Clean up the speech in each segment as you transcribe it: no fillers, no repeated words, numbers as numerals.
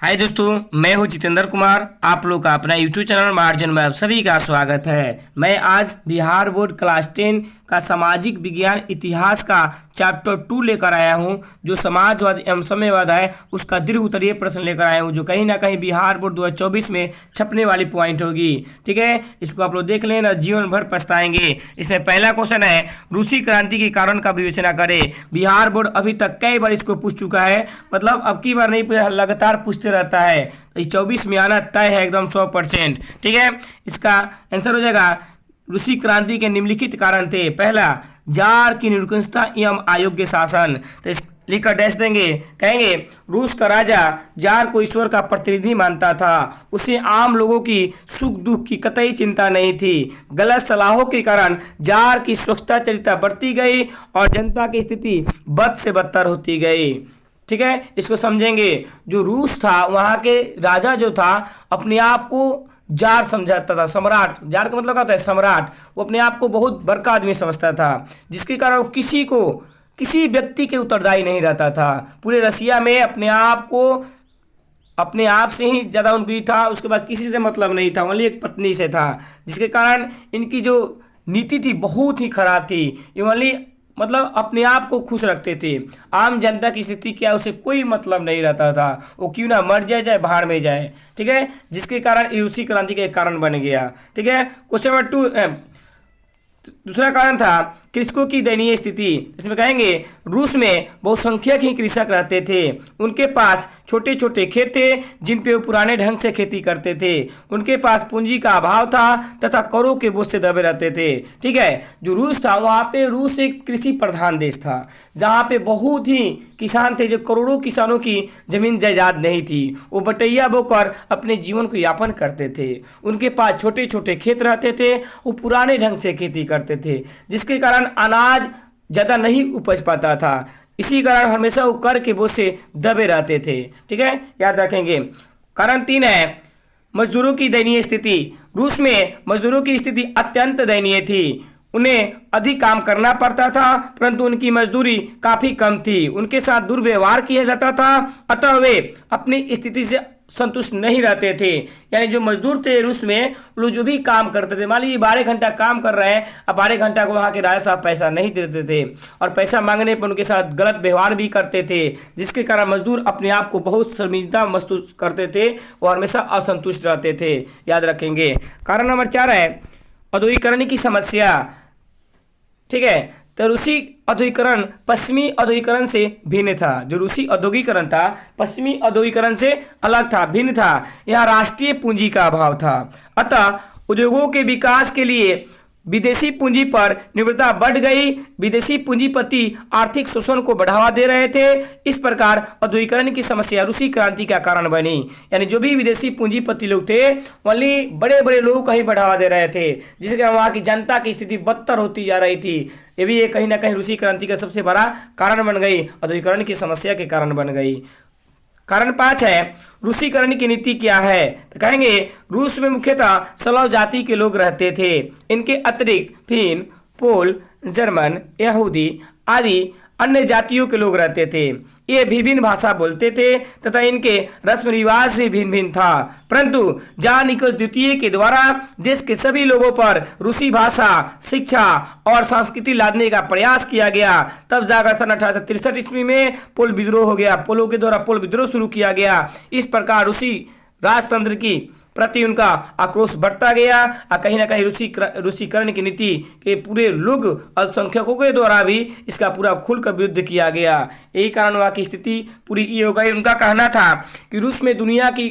हाय दोस्तों, मैं हूं जितेंद्र कुमार। आप लोग का अपना यूट्यूब चैनल मार्जिन में आप सभी का स्वागत है। मैं आज बिहार बोर्ड क्लास 10 का सामाजिक विज्ञान इतिहास का चैप्टर 2 लेकर आया हूं, जो समाजवाद एवं साम्यवाद है उसका दीर्घ उत्तरीय प्रश्न लेकर आया हूं, जो कहीं ना कहीं बिहार बोर्ड 2024 में छपने वाली पॉइंट होगी। ठीक है, इसको आप लोग देख लेना, जीवन भर पछताएंगे। इसमें पहला क्वेश्चन है, रूसी क्रांति के कारण का विवेचना करें। बिहार बोर्ड अभी तक कई बार इसको पूछ चुका है, मतलब अब की बार नहीं पूछा, लगातार पूछते रहता है। तो 24 में आना तय है एकदम 100%। ठीक है, इसका आंसर हो जाएगा रूसी क्रांति के निम्नलिखित कारण थे। पहला, जार की निरंकुशता एवं अयोग्य शासन। तो इस लिखकर डैश देंगे, कहेंगे रूस का राजा जार को ईश्वर का प्रतिनिधि मानता था। उसे आम लोगों की सुख दुख की कतई चिंता नहीं थी। गलत सलाहों के कारण जार की स्वच्छता चरिता बढ़ती गई और जनता की स्थिति बद से बदतर होती गई। ठीक है, इसको समझेंगे। जो रूस था, वहाँ के राजा जो था, अपने आप को जार समझाता था, सम्राट। जार का मतलब क्या होता है? सम्राट। वो अपने आप को बहुत बड़का आदमी समझता था, जिसके कारण वो किसी व्यक्ति के उत्तरदायी नहीं रहता था। पूरे रसिया में अपने आप से ही ज़्यादा उनकी था, उसके बाद किसी से मतलब नहीं था, ओनली एक पत्नी से था, जिसके कारण इनकी जो नीति थी बहुत ही खराब थी। ये ओनली मतलब अपने आप को खुश रखते थे। आम जनता की स्थिति क्या, उसे कोई मतलब नहीं रहता था। वो क्यों ना मर जाए, चाहे भाड़ में जाए। ठीक है, जिसके कारण रूसी क्रांति का एक कारण बन गया। ठीक है, क्वेश्चन नंबर 2, दूसरा कारण था कृषकों की दयनीय स्थिति। इसमें कहेंगे रूस में बहुसंख्यक ही कृषक रहते थे। उनके पास छोटे छोटे खेत थे, जिन पे वो पुराने ढंग से खेती करते थे। उनके पास पूंजी का अभाव था तथा करों के बोझ से दबे रहते थे। ठीक है, जो रूस था, वहाँ पे रूस एक कृषि प्रधान देश था, जहाँ पे बहुत ही किसान थे, जो करोड़ों किसानों की जमीन जायदाद नहीं थी। वो बटैया बोकर अपने जीवन को यापन करते थे। उनके पास छोटे छोटे खेत रहते थे, वो पुराने ढंग से खेती करते थे, जिसके कारण अनाज ज़्यादा नहीं उपज पाता था। इसी कारण हमेशा वो कर के बोझ से दबे रहते थे। ठीक है, याद रखेंगे। कारण 3 है, मजदूरों की दयनीय स्थिति। रूस में मजदूरों की स्थिति अत्यंत दयनीय थी। उन्हें अधिक काम करना पड़ता था, परंतु उनकी मजदूरी काफी कम थी। उनके साथ दुर्व्यवहार किया जाता था, अतः वे अपनी स्थिति से संतुष्ट नहीं रहते थे। यानी जो मजदूर थे रूस में, लोग जो भी काम करते थे, मान लीजिए 12 घंटा काम कर रहे हैं, अब 12 घंटा को वहाँ के राजा साहब पैसा नहीं देते थे, और पैसा मांगने पर उनके साथ गलत व्यवहार भी करते थे, जिसके कारण मजदूर अपने आप को बहुत शर्मिंदा महसूस करते थे और हमेशा असंतुष्ट रहते थे। याद रखेंगे। कारण नंबर 4 है, औद्योगिकरण की समस्या। ठीक है, तो रूसी औद्योगिकरण पश्चिमी औद्योगिकरण से भिन्न था। जो रूसी औद्योगिकरण था, पश्चिमी औद्योगिकरण से अलग था, भिन्न था। यह राष्ट्रीय पूंजी का अभाव था, अतः उद्योगों के विकास के लिए विदेशी पूंजी पर निर्भरता बढ़ गई। विदेशी पूंजीपति आर्थिक शोषण को बढ़ावा दे रहे थे। इस प्रकार औद्योगिकरण की समस्या रूसी क्रांति का कारण बनी। यानी जो भी विदेशी पूंजीपति लोग थे, वही बड़े बड़े लोगों को ही बढ़ावा दे रहे थे, जिसके कारण वहाँ की जनता की स्थिति बदतर होती जा रही थी। ये भी कहीं ना कहीं रूसी क्रांति का सबसे बड़ा कारण बन गई, औद्योगिकरण की समस्या के कारण बन गई। कारण 5 है, रूसीकरण की नीति क्या है। तो कहेंगे रूस में मुख्यतः स्लाव जाति के लोग रहते थे। इनके अतिरिक्त फिन, पोल, जर्मन, यहूदी आदि अन्य जातियों के लोग रहते थे। ये विभिन्न भाषा बोलते थे तथा इनके रस्म रिवाज भी भिन्न भिन्न था। परंतु जान निकोलस द्वितीय के द्वारा देश के सभी लोगों पर रूसी भाषा, शिक्षा और संस्कृति लादने का प्रयास किया गया। तब जाकर सन 1863 ईस्वी में पोल विद्रोह हो गया। पोलों के द्वारा पोल विद्रोह शुरू किया गया। इस प्रकार रूसी राजतंत्र की प्रति उनका आक्रोश बढ़ता गया और कहीं ना कहीं रूसीकरण की नीति के पूरे लोग अल्पसंख्यकों के द्वारा भी इसका पूरा खुलकर विरुद्ध किया गया। यही कारण वहाँ की स्थिति पूरी ये हो गई। उनका कहना था कि रूस में दुनिया की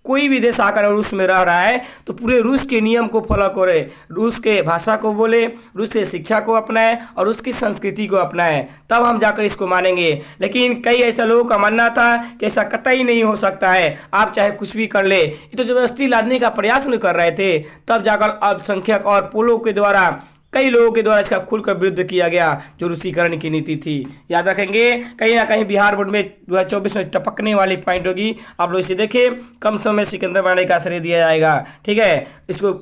कोई भी देश आकर रूस में रह रहा है तो पूरे रूस के नियम को फॉलो करे, रूस के भाषा को बोले, रूस के शिक्षा को अपनाए और रूस की संस्कृति को अपनाए, तब हम जाकर इसको मानेंगे। लेकिन कई ऐसा लोगों का मानना था कि ऐसा कतई नहीं हो सकता है, आप चाहे कुछ भी कर ले। ये तो जबरदस्ती लादने का प्रयास नहीं कर रहे थे। तब जाकर अल्पसंख्यक और पोलों के द्वारा, कई लोगों के द्वारा इसका खुलकर विरुद्ध किया गया, जो रूसीकरण की नीति थी। याद रखेंगे, कहीं ना कहीं बिहार बोर्ड में 2024 में टपकने वाली पॉइंट होगी। आप लोग इसे देखें, कम समय में सिकंदर पांडे का श्रेय दिया जाएगा। ठीक है, इसको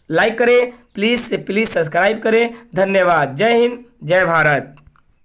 लाइक करें, प्लीज़ से प्लीज़ सब्सक्राइब करें। धन्यवाद। जय हिंद, जय भारत।